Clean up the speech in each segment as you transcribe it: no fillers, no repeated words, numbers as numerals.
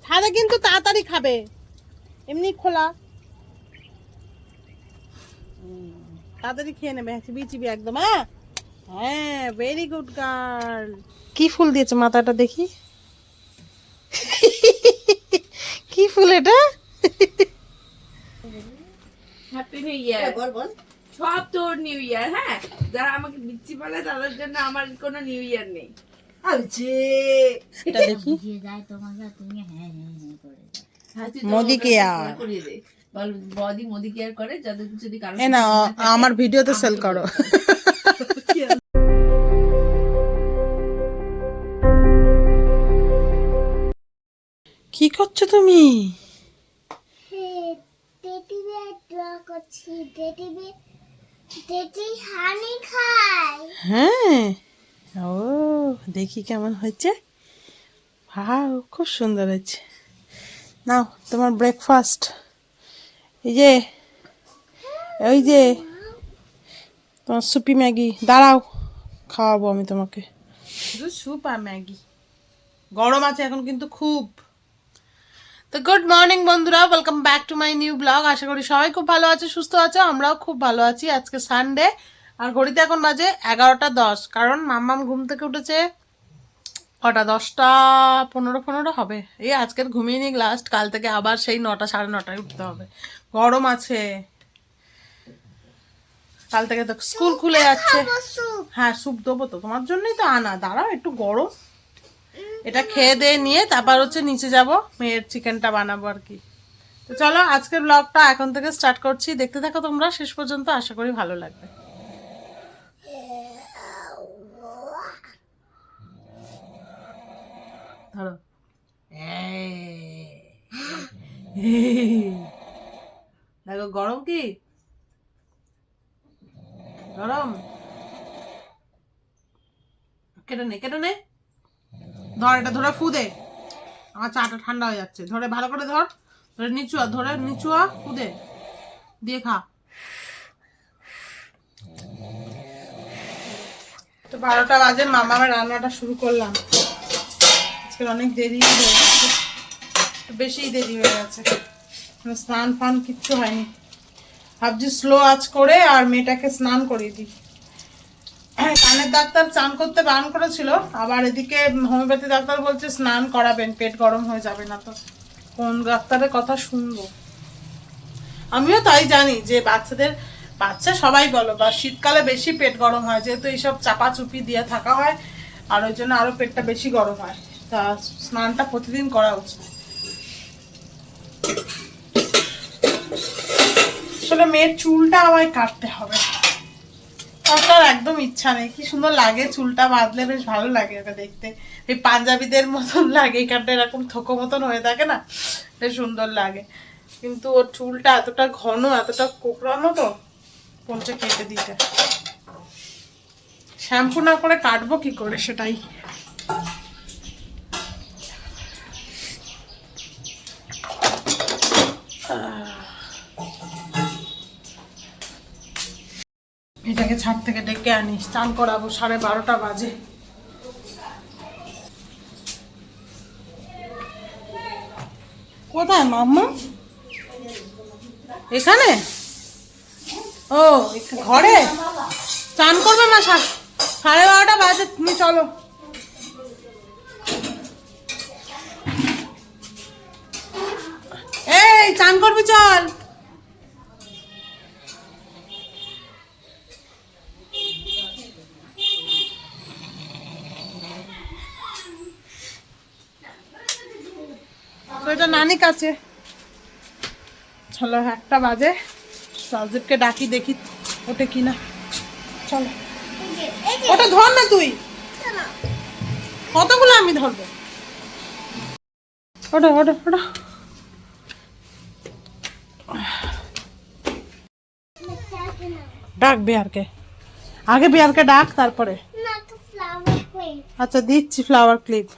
ছাদে কিন্তু তাড়াতাড়ি খাবে, এমনি খোলা তাড়াতাড়ি খেয়ে নেবে, চিবি চিবি একদম। হ্যাঁ হ্যাঁ, ভেরি গুড গার্ল। কি ফুল দিয়েছে মাথাটা দেখি? কি ফুল এটা? Happy new year. বল বল। সব তোর নিউ ইয়ার। হ্যাঁ, যারা আমাকে বিচ্ছি বলে তাদের জন্য আমার কোনো নিউ ইয়ার নেই। আজে এটা দেখি। হ্যাঁ, তুই মোদি তো কেয়ার। করিয়ে দে। বল বদি মোদি কেয়ার করে, যাদের যদি কারো এ না, আমার ভিডিওতে সেল করো। কি করছো তুমি? হ্যাঁ, ও দেখি কেমন হয়েছে। ভাও, খুব সুন্দর হয়েছে। নাও তোমার ব্রেকফাস্ট। এই যে, ওই যে তোমার সুপি ম্যাগি। দাঁড়াও, খাওয়াবো আমি তোমাকে। শুধু স্যুপ আর ম্যাগি। গরম আছে এখন কিন্তু খুব। তো গুড মর্নিং বন্ধুরা, welcome back to my new blog. আশা করি সবাই খুব ভালো আছে, সুস্থ আছে। আমরাও খুব ভালো আছি। আজকে সানডে, আর ঘড়িতে এখন বাজে 11টা 10, কারণ মাম্মাম ঘুম থেকে উঠেছে কটা, 10টা 15 হবে। এই আজকের ঘুমিয়ে নি লাস্ট, কাল থেকে আবার সেই 9টা 9:30টায় উঠতে হবে। গরম আছে, কাল থেকে তো স্কুল খুলে যাচ্ছে। হ্যাঁ, স্যুপ দেবো তো, তোমার জন্যই তো আনা। দাঁড়াও, একটু গরম। এটা খেয়ে দিয়ে নিয়ে তারপর হচ্ছে নিচে যাব, মেয়ের চিকেনটা বানাবো আর কি। তো চলো আজকের ব্লগটা এখন থেকে স্টার্ট করছি, দেখতে থাকো তোমরা শেষ পর্যন্ত, আশা করি ভালো লাগবে। ধরো, দেখো গরম কি, গরম। কেটে নে কেটে নে, ধর এটা ধরে ফু দে। আমার চাটা ঠান্ডা হয়ে যাচ্ছে, ধরে ভালো করে ধর, ধরে নিচুয়া, ধরে নিচুয়া, ফু দে, দিয়ে খা। তো 12টা বাজে, মামা আমার রান্নাটা শুরু করলাম। আজকে অনেক দেরি হয়ে গেছে, একটু বেশিই দেরি হয়ে গেছে। স্নান ফান কিচ্ছু হয়নি। ভাবছি স্লো আঁচ করে আর মেয়েটাকে স্নান করিয়ে দিই। কানের ডাক্তার চান করতে বারণ করেছিল, আবার এদিকে হোমিওপ্যাথি ডাক্তার বলছে স্নান করাবেন, পেট গরম হয়ে যাবে না। তো কোন ডাক্তারের কথা শুনবো? আমিও তাই জানি যে বাচ্চা সবাই বলো, বা শীতকালে বেশি পেট গরম হয়, যেহেতু এইসব চাপাচুপি দিয়ে থাকা হয়, আর ওই জন্য আরো পেটটা বেশি গরম হয়। তা স্নানটা প্রতিদিন করা উচিত। আসলে মেয়ের চুলটা আমায় কাটতে হবে, তার একদম ইচ্ছা নেই। কি সুন্দর লাগে চুলটা বাঁধলে, বেশ ভালো লাগে এটা দেখতে। এই পাঞ্জাবিদের মতন লাগে, এখানটা এরকম থোকো মতন হয়ে থাকে না, বেশ সুন্দর লাগে। কিন্তু ওর চুলটা এতটা ঘন, এতটা কোকড়ানো, তো বলছে কেটে দিতে। শ্যাম্পু না করে কাটবো কি করে সেটাই। এটাকে ছাদ থেকে ডেকে আনি, স্নান করাবো। 12:30 বাজে। কোথায় মাম্মা? এখানে? ও ঘরে চান করবে মা? 12:30 বাজে, তুমি চলো। এই চান করবি, চল। তো এটা নানি কাছে, চলো 1টা বাজে। সাজদীপকে ডাকি, দেখি ওঠে কিনা। চলো, ওটা ধর না তুই, কতগুলো আমি ধরবো। ওটা ওটা ওটা, ডাক বিহারকে, আগে বিহারকে ডাক, তারপরে। আচ্ছা দিচ্ছি ফ্লাওয়ার ক্লিপ।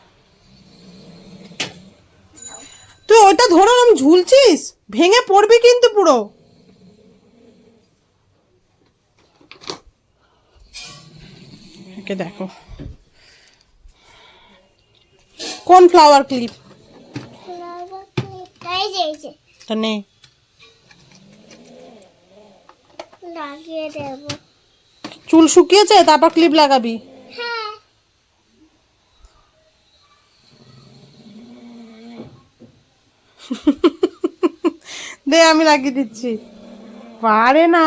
তুই ওইটা ধরে আমি ঝুলছিস, ভেঙে পড়বি কিন্তু পুরো। দেখো কোন ফ্লাওয়ার ক্লিপ? এই যে তা নে। লাগিয়ে দেবো। চুল শুকিয়েছে, তারপর ক্লিপ লাগাবি। হ্যাঁ দে আমি লাগিয়ে দিচ্ছি। পারে না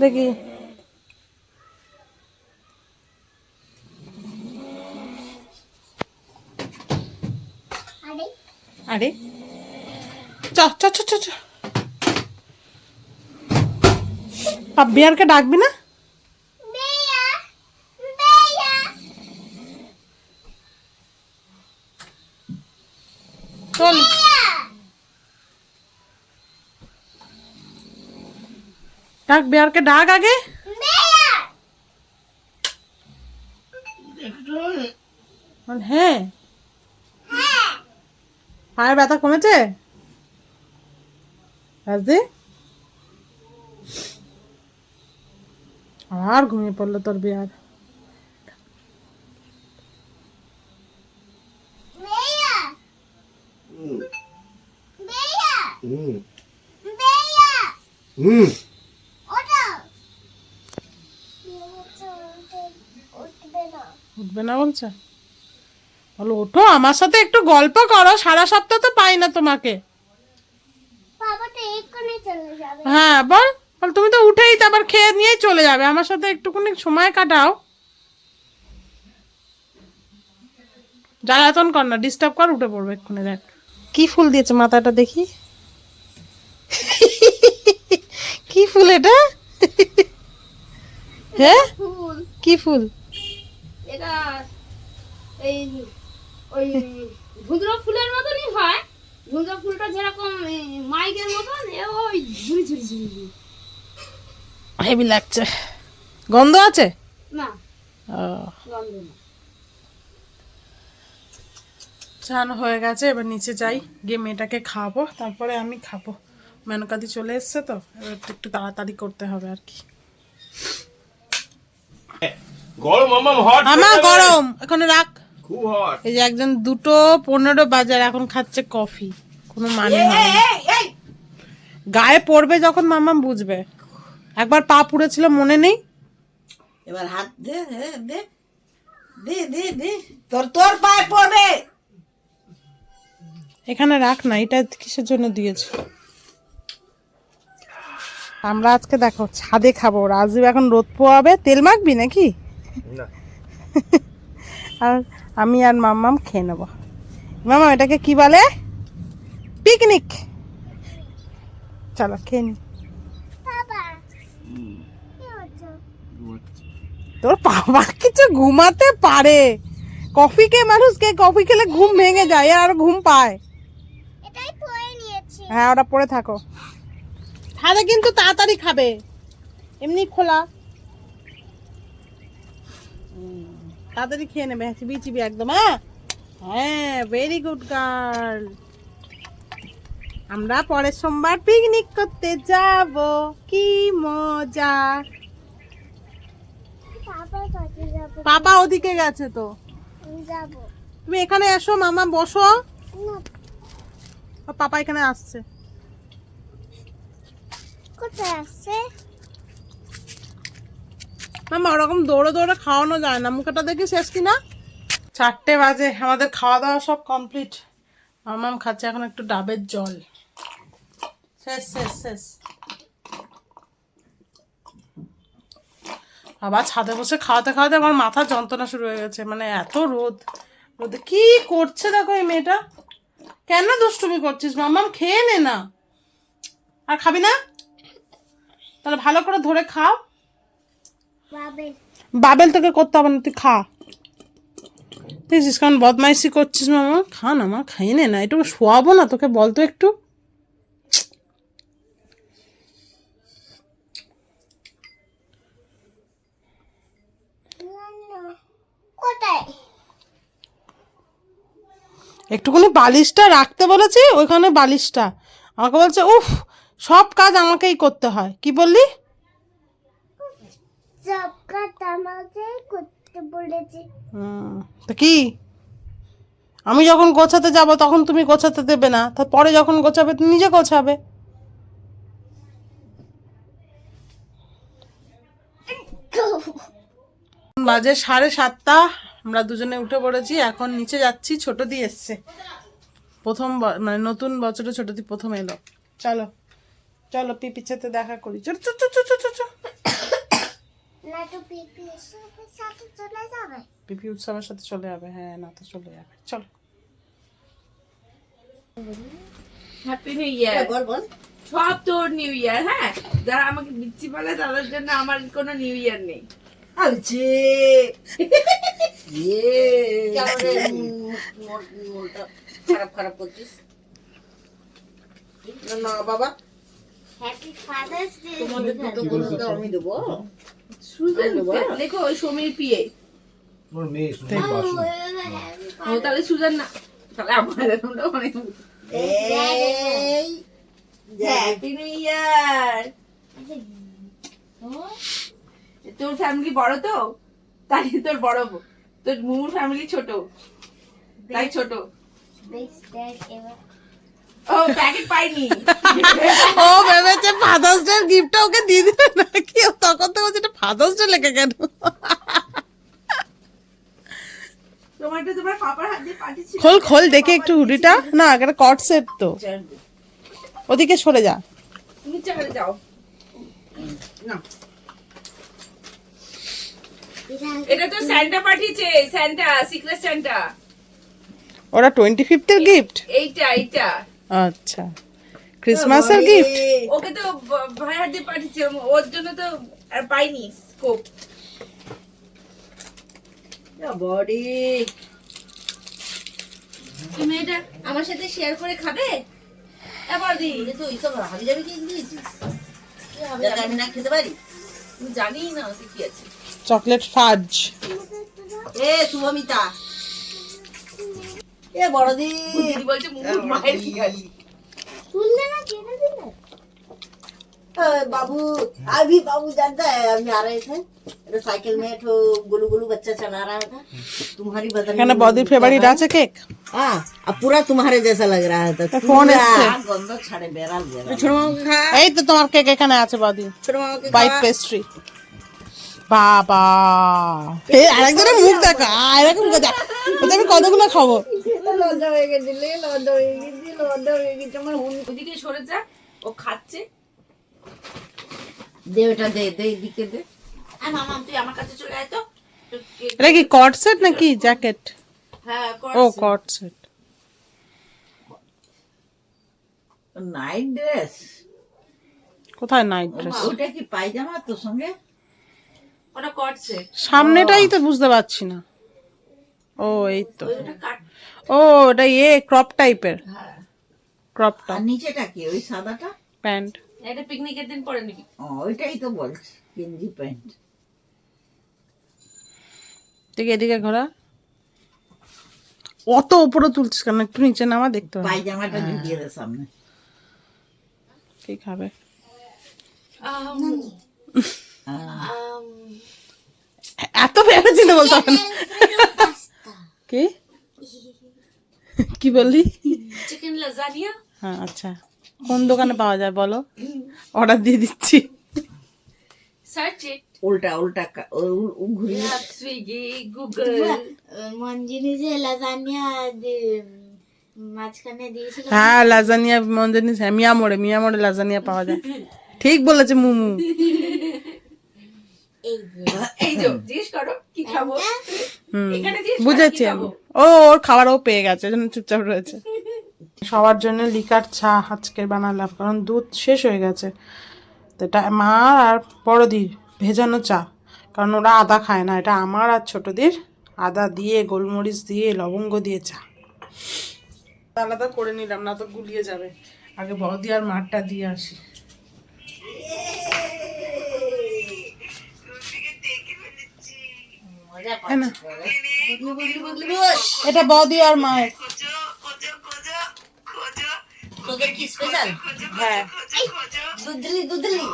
দেখি। আরে আরে চ চ চ চ চ। বিয়ারকে ডাকবি না? বেয়া বেয়া চল ডাক, বিয়ারকে ডাক আগে। বেয়া হ্যাঁ, পায়ের ব্যথা কমেছে রাজদি? আর ঘুমিয়ে পড়লো তোর বিয়ার। বেয়া বেয়া বেয়া ওটা উঠবে না। উঠবে না বলছে? বলো ওঠো, আমার সাথে একটু গল্প করো, সারা সপ্তাহ তো পাই না তোমাকে। বাবা তো এক্ষুনি চলে যাবে। হ্যাঁ বল বল, তুমি তো উঠেই তো আবার খেয়ে নিয়েই চলে যাবে, আমার সাথে একটুখানি সময় কাটাও। জ্বালাতন কর না, ডিস্টার্ব কর, উঠে পড়বে এক্ষুনি। দেখ কি ফুল দিয়েছে মাথাটা দেখি। কি ফুল এটা? হ্যাঁ ফুল কি ফুল? এটা এই ওই ধুদ্র ফুলের মতনই হয়। ধুদ্র ফুলটা যেরকম মাইকের মতন, ওই ঝুড়ি ঝুড়ি ঝুড়ি ঝুড়ি। হেভি লাগছে। গন্ধ আছে? না, ও, গন্ধ না। চান হয়ে গেছে, এবার নিচে যাই, গিয়ে মেয়েটাকে খাবো, তারপরে আমি খাবো। মেনকাদি চলে এসছে তো, এবার একটু তাড়াতাড়ি করতে হবে আর কি। গরম মাম্মাম হট আমার গরম, এখানে রাখ। খুব হট এই যে একজন 2:15 বাজার এখন খাচ্ছে কফি, কোনো মানে হয় না। গায়ে পড়বে যখন মাম্মাম বুঝবে। একবার পা পুড়েছিল মনে নেই? এবার হাত দে দে দে দে দে তোর তোর পায়ে পড়বে। এখানে রাখ না, এটা কিসের জন্য দিয়েছে? আমরা আজকে দেখো ছাদে খাবো, রাজীব এখন রোদ পোয়াবে। তেল মাখবি নাকি? না আর আমি আর মাম্মাম খেয়ে নেবো। মাম্মাম এটাকে কি বলে? পিকনিক। চলো খেয়ে নি। বাবা কি হচ্ছে? তোর বাবা কিছু ঘুমাতে পারে? কফি খেয়ে মানুষকে, কফি খেলে ঘুম ভেঙে যায়, আর ঘুম পায়। এটাই পরে নিয়েছি। হ্যাঁ ওটা পরে থাকো। ছাদে কিন্তু তাড়াতাড়ি খাবে, এমনি খোলা। তাড়াতাড়ি খেয়ে নেবে, চিবি চিবি একদম। হ্যাঁ হ্যাঁ, ভেরি গুড গার্ল। আমরা পরের সোমবার পিকনিক করতে যাব, কি মজা। বাবা কাছে যাব। পাপা ওদিকে গেছে তো, যাব তুমি এখানে এসো, মামা বসো। না। পাপা এখানে আসছে। কোথায় আসছে? মামা ওরকম দৌড়ে দৌড়ে খাওয়ানো যায় না, মুখটা দেখি শেষ কিনা। 4টে বাজে, আমাদের খাওয়া দাওয়া সব কমপ্লিট। মামাম খাচ্ছে এখন একটু ডাবের জল। শেষ শেষ শেষ। আবার ছাদে বসে খাওয়াতে খাওয়াতে আমার মাথা যন্ত্রণা শুরু হয়ে গেছে, মানে এত রোদ। রোদে কি করছে দেখো এই মেয়েটা। কেন দুষ্টুমি করছিস? মামাম খেয়ে নে না। আর খাবি না? তাহলে ভালো করে ধরে খাও। বাবে বাবেল তোকে করতে হবে না, তুই খা। দেখছিস কারণ বদমাইশি করছিস। মামা খা না, মা খাই নে না, একটু শোয়াবো না তোকে, বলতো একটু। কোথায়? একটুখানি বালিশটা রাখতে বলেছি, ওইখানে বালিশটা। আমাকে বলছে উফ, সব কাজ আমাকেই করতে হয়। কি বললি? সব কাজ আমাকে করতে বলেছে। তো কি আমি যখন গোছাতে যাব তখন তুমি গোছাতে দেবে না, তারপরে যখন গোছাবে তুমি নিজে গোছাবে। বাজে 7:30, আমরা দুজনে উঠে পড়েছি, এখন নিচে যাচ্ছি। ছোট দি এসছে প্রথম, মানে নতুন বছরে ছোট দি প্রথম এলো। চলো চলো পিপির সাথে দেখা করি। চলো চলো চলো চলো চলো। না তো পিপি সাথে চলে যাবে। পিপি উৎসবের সাথে চলে যাবে, হ্যাঁ না তো চলে যাবে। চলো। Happy new year. বল বল। সব তোর নিউ ইয়ার। হ্যাঁ, যারা আমাকে বিচ্ছি বলে তাদের জন্য আমার কোনো নিউ ইয়ার নেই। আচ্ছা ইয়ে মোলটা খারাপ করছিস না বাবা। Happy father's day. তোমাদের দুটো বলতে আমি দেবো। সুজন দেখো ওই সমীর পিয়ে। ওর মেয়ে সুন্দর বাসু। ও তাহলে সুজন না, তাহলে আমার নামটা অনেক। এই হ্যাপি নিউ ইয়ার। তোর ফ্যামিলি বড় তো, তাই তোর বড়, তোর মুমুর ফ্যামিলি ছোট, তাই ছোট। Best dad ever. ও প্যাকেট পাইনি। ও ভেবেছে ফাদার্স ডে গিফটটা ওকে দিয়ে দিবে নাকি, ও তখন তো বলছে এটা ফাদার্স ডে লেখা কেন। তোমারটা তোমার পাপার হাত দিয়ে পাঠিয়েছিল। খোল খোল দেখে একটু হুডিটা, না একটা কট সেট তো, ওদিকে সরে যা। তুমি চলে যাও। না এটা তো স্যান্টা পাঠিয়েছে, স্যান্টা, সিক্রেট স্যান্টা। ওরা 25th এর গিফট। এইটা আচ্ছা, ক্রিসমাসের গিফট। ওকে তো ভাই হাত দিয়ে পাঠিয়েছে, ওর জন্য তো আর পাইনি স্কোপ। বডি তুমি এটা আমার সাথে শেয়ার করে খাবে? এবার দি তো এইসব হাবি যাবি কি দিয়েছিস? যাতে আমি না খেতে পারি। তুমি জানি না ওতে কি আছে। চকলেট ফাজ। এ শুভমিতা, এ বড়দি দিদি বলছে মুমুর মায়ের কি আছে। শুনলে না কেটে দিলে? बाबू अभी बाबू जानता है अभी आ रहे थे साइकिल में तो गुलू गुलू बच्चा चला रहा था तुम्हारी बदन এখানে বদির ফেভারিট আছে কেক। हाँ अब पूरा तुम्हारे जैसा लग रहा था कौन है इससे? गंदा छाड़े बेराल बेराल छोड़ो मामा को खा এই তো তোমার কেক এখানে আছে বদি, छोड़ो मामा के হোয়াইট পেস্ট্রি। বাবা এই আরেকজনের মুখ দেখো, এরকম কথা ওটা আমি কতগুলো খাবো। लौंडा हो गया दिल्ली लौंडा हो गई लौंडा हो गई चमन हुन ওদিকে সরে যা, ও খাচ্ছে। दे बेटा दे दे दिखे दे আর মামা তুই আমার কাছে চলে আয় তো। তো কেক- এটা কি কট সেট নাকি জ্যাকেট? হ্যাঁ ও করছি। কট সেট। नाइट ड्रेस কোথায় নাইট ড্রেস? ওটা কি পায়জামা তোর সঙ্গে ওটা করছে। সামনেটাই তো বুঝতে পারছি না। ও এই তো, ওটা কাট। ও এটা ক্রপ টাইপের, ক্রপ আর টপ নিচেটা কি ওই সাদাটা প্যান্ট। এটা পিকনিকের দিন পরে নিবি। ওইটাই তো বলছি গেঞ্জি প্যান্ট ঠিক এদিকে ঘোরা। অত উপরে তুলছিস কেন, একটু নিচে নামা দেখতে হবে। পায়জামাটা ঢুকিয়ে দে সামনে কি খাবে? এত ভেবেছিল বলতে হবে না। কি কি বললি? Chicken lasagna. হ্যাঁ আচ্ছা, কোন দোকানে পাওয়া যায় বলো, অর্ডার দিয়ে দিচ্ছি। সার্চ ইট। উল্টা উল্টা ঘুরিয়ে সুইগি, গুগল। মঞ্জিনি যে লাজানিয়া মাঝখানে দিয়েছিল। হ্যাঁ লাজানিয়া মঞ্জনি, হ্যাঁ মিয়া মোড়ে লাজানিয়া পাওয়া যায়। ঠিক বলেছে মুমু। এই যে এই যে জিজ্ঞেস করো কি খাবো। হুম এখানে জিজ্ঞেস করো বুঝেছি কি আমি। খাবো। ওর খাবার ও পেয়ে গেছে, জন্য চুপচাপ রয়েছে। সবার জন্য লিকার চা আজকে বানালাম, কারণ দুধ শেষ হয়ে গেছে। তো এটা মা আর বড়দির ভেজানো চা, কারণ ওরা আদা খায় না। এটা আমার আর ছোটদের আদা দিয়ে গোলমরিচ দিয়ে লবঙ্গ দিয়ে চা আলাদা করে নিলাম, না তো গুলিয়ে যাবে। আগে বড়দি আর মারটা দিয়ে আসি। হ্যাঁ না, এটা বড়দি আর মায়ের। তোদের কি স্পেশাল হ্যাঁ দুধলি দুধলি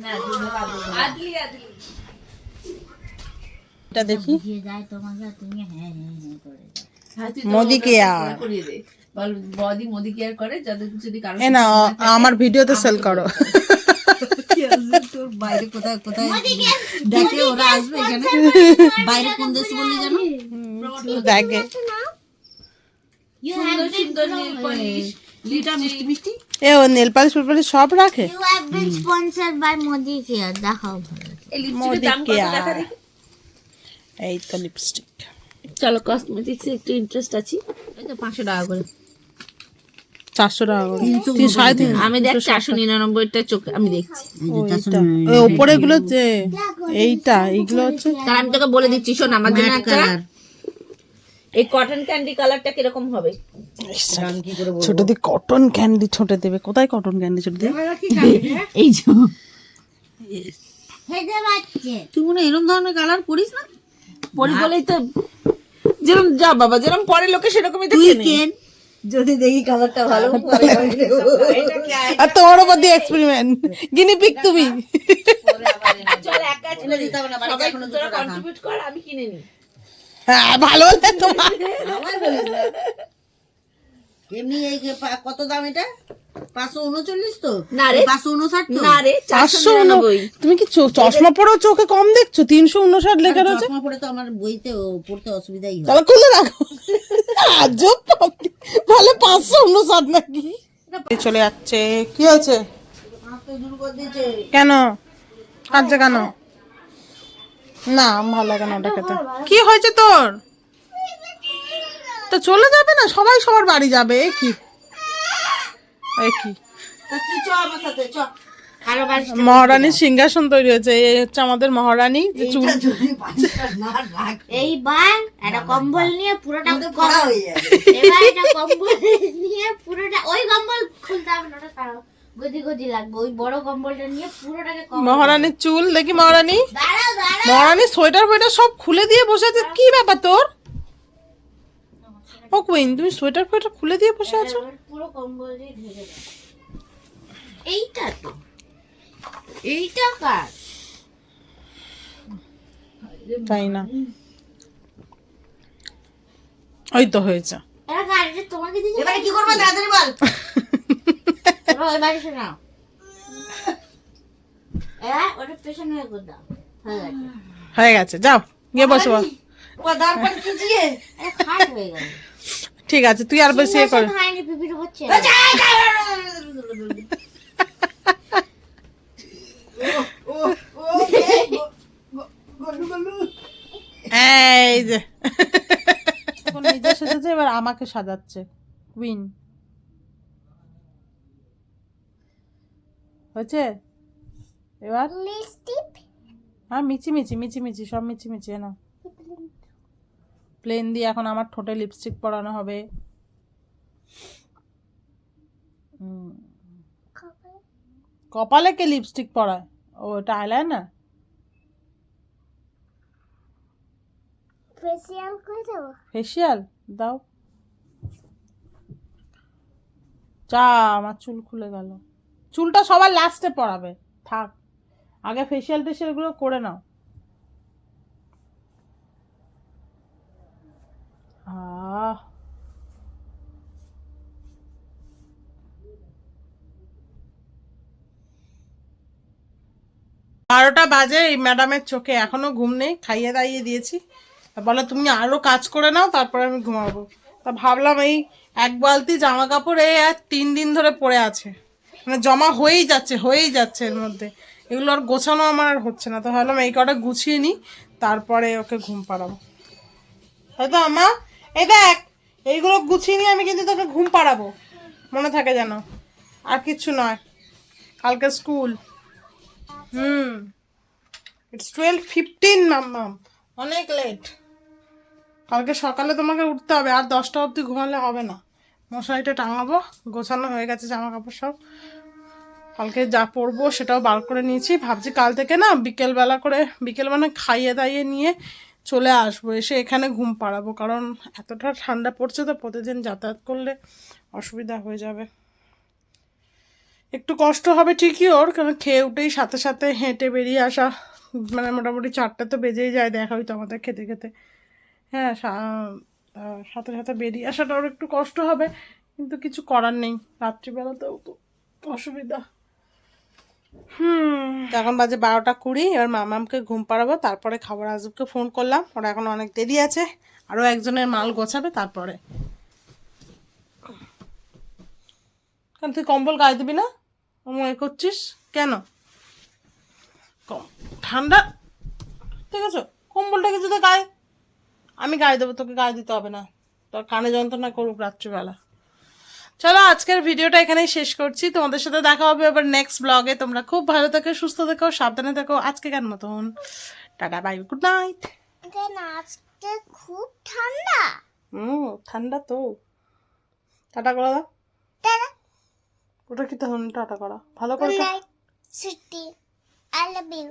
না আদলি আদলি। এটা দেখি। দিয়ে যায় তোমাকে, তুমি হ্যাঁ হ্যাঁ হ্যাঁ করে দাও। মোদি কেয়ার করিয়ে দে বল বদি মোদি কেয়ার করে যাদের যদি কারো এ না আমার ভিডিওতে সেল করো কি আসবে তোর বাইরে কোথায় কোথায় দেখে ওরা আসবে এখানে বাইরে কোন দেশ বললি জানো দেখে সুন্দর সুন্দর নেল পলিশ লিটা মিষ্টি মিষ্টি এ ও নেল পালিশ ফুলপালিশ সব রাখে You have been sponsored by Modi Care. দেখাও ভালো। এই লিপস্টিকের মোদি দাম কত কেয়ার দেখা দেখি এই তো লিপস্টিক চলো কসমেটিক্স এ একটু ইন্টারেস্ট আছে এই তো 500 টাকা করে 400 টাকা করে 350 আমি দেখ 499 টা চোখ আমি দেখছি ওই উপরে গুলো যে এইটা এইগুলো হচ্ছে তার আমি তোকে বলে দিচ্ছি শোন আমার জন্য একটা এই কটন ক্যান্ডি কালারটা কিরকম হবে ছোট দি কটন ক্যান্ডি ছোটে দেবে কোথায় কটন ক্যান্ডি ছোট দেবে এই যে হেদে বাচ্চে। তুই মনে হয় এরকম ধরনের কালার পরিস না পরি বলেই তো যেরকম যা বাবা যেরকম পরে লোকে সেরকমই তো তুই কেনে কেন যদি দেখি কালারটা ভালো আর তোমার উপর দিয়ে এক্সপেরিমেন্ট গিনি পিক তুমি চল এক কাজ এনে দিতে হবে না বাড়িতে সবাই এখনো তোরা দুটো রাখা কন্ট্রিবিউট কর আমি কিনে নিই হ্যাঁ ভালো হলে তোমার আমায় বলিস না। এমনি এই যে কত দাম এটা 539 তো না রে। 559 তো না রে 499 তুমি কি চশমা পরেও চোখে কম দেখছো 359 লেখা রয়েছে চশমা পরে তো আমার বইতে পড়তে অসুবিধাই হয় তাহলে খুলে রাখো আজব পাবলিক বলে 559 নাকি চলে যাচ্ছে কি হয়েছে তো দূর করে দিয়েছে কেন কাঁদছে কেন না ভালো লাগে না ওটা খেতে কি হয়েছে তোর তো চলে যাবে না সবাই সবার বাড়ি যাবে এ কি তুই চ আমার সাথে চ কারো বাড়ি মহারানীর সিংহাসন তৈরি হয়েছে এই হচ্ছে আমাদের মহারানী যে চুল না রাখ এইবার একটা কম্বল নিয়ে পুরোটা আমাদের করা হয়ে যাবে এবার একটা কম্বল নিয়ে পুরোটা ওই কম্বল খুলতে হবে না, ওটা তাও গদি গদি লাগবে। ওই বড় কম্বলটা নিয়ে পুরোটাকে মহারানীর চুল দেখি মহারানী দাঁড়াও দাঁড়াও। মহারানী সোয়েটার ফোয়েটার সব খুলে দিয়ে বসে আছে কি ব্যাপার তোর ও কুইন তুমি সোয়েটার ফোয়েটার খুলে দিয়ে বসে আছো এবার পুরো কম্বল দিয়ে ঢেকে দাও। এইটা তো এইটা কার? তাই না ওই তো হয়েছে এটা কার? এটা তোমাকে দিয়েছে। এবারে কি করবে তাড়াতাড়ি বল এবার ওই বাড়ি শোনাও। এবার ওটা পেছনে করে দাও। হয়ে গেছে। হয়ে গেছে যাও গিয়ে বসো ও দাঁড় পর খিচিয়ে এটা খাট হয়ে গেল। ঠিক আছে তুই আর বেশি কর হয়নি, পিপির উপর ছেড়ে এই যে এখন নিজে সেজেছে এবার আমাকে সাজাচ্ছে কুইন হয়েছে এবার লিপস্টিক হ্যাঁ মিচি সব মিচি না প্লেন দিয়ে এখন আমার ঠোঁটে লিপস্টিক পরানো হবে কপালে কে লিপস্টিক পরায় ও এটা আইলাইনার ফেসিয়াল করে দেবো। ফেসিয়াল দাও যা আমার চুল খুলে গেল চুলটা সবার লাস্টে পরাবে থাক আগে ফেসিয়াল টেসিয়াল গুলো করে নাও আহ 12টা বাজে এই ম্যাডামের চোখে এখনো ঘুম নেই খাইয়ে দাইয়ে দিয়েছি বলে তুমি আরো কাজ করে নাও তারপরে আমি ঘুমাবো তা ভাবলাম এই এক বালতি জামা কাপড় এই আর 3 দিন ধরে পড়ে আছে মানে জমা হয়েই যাচ্ছে এর মধ্যে এগুলো আর গোছানো আমার আর হচ্ছে না তো ভাবলাম এই কটা গুছিয়ে নিই তারপরে ওকে ঘুম পাড়াবো হয়তো আমা এই দেখ এইগুলো গুছিয়ে নিয়ে আমি কিন্তু তোকে ঘুম পাড়াবো মনে থাকে যেন আর কিচ্ছু নয় কালকে স্কুল ইটস 12:15 মাম্মাম অনেক লেট কালকে সকালে তোমাকে উঠতে হবে আর 10টা অবধি ঘুমালে হবে না মশারিটা টাঙাবো গোছানো হয়ে গেছে জামা কাপড় সব কালকে যা পরবো সেটাও বার করে নিয়েছি ভাবছি কাল থেকে না বিকেল মানে খাইয়ে দাইয়ে নিয়ে চলে আসবো এসে এখানে ঘুম পাড়াবো কারণ এতটা ঠান্ডা পড়ছে তো প্রতিদিন যাতায়াত করলে অসুবিধা হয়ে যাবে একটু কষ্ট হবে ঠিকই ওর কারণ খেয়ে উঠেই সাথে সাথে হেঁটে বেরিয়ে আসা মানে মোটামুটি 4টা তো বেজেই যায় দেখা হয়তো আমাদের খেতে খেতে হ্যাঁ সাথে সাথে বেরিয়ে আসাটা ওর একটু কষ্ট হবে, কিন্তু কিছু করার নেই, রাত্রিবেলাতেও তো অসুবিধা। এখন বাজে 12:20, এবার মামামকে ঘুম পাড়াবো, তারপরে খাবার আজকে ফোন করলাম, ওরা এখন অনেক দেরি আছে, আরও একজনের মাল গোছাবে তারপরে। কারণ তুই কম্বল গায়ে দিবি না, মনে করছিস কেন? ঠান্ডা, ঠিক আছে, কম্বলটা কিছুতে গায়ে, আমি গায়ে দেবো, তোকে গায়ে দিতে হবে না, তোর কানে যন্ত্রণা করুক রাত্রিবেলা। চলো আজকের ভিডিওটা এখানেই শেষ করছি, তোমাদের সাথে দেখা হবে আবার নেক্সট ব্লগে। তোমরা খুব ভালো থেকো, সুস্থ থেকো, সাবধানে থেকো। আজকে কেন মতন টাটা, বাই, গুড নাইট। আজকে খুব ঠান্ডা। ঠান্ডা তো, টাটা করা দাও। টাটা। ওটা কি তখন টাটা করা ভালো করে? Sweetie, I love you.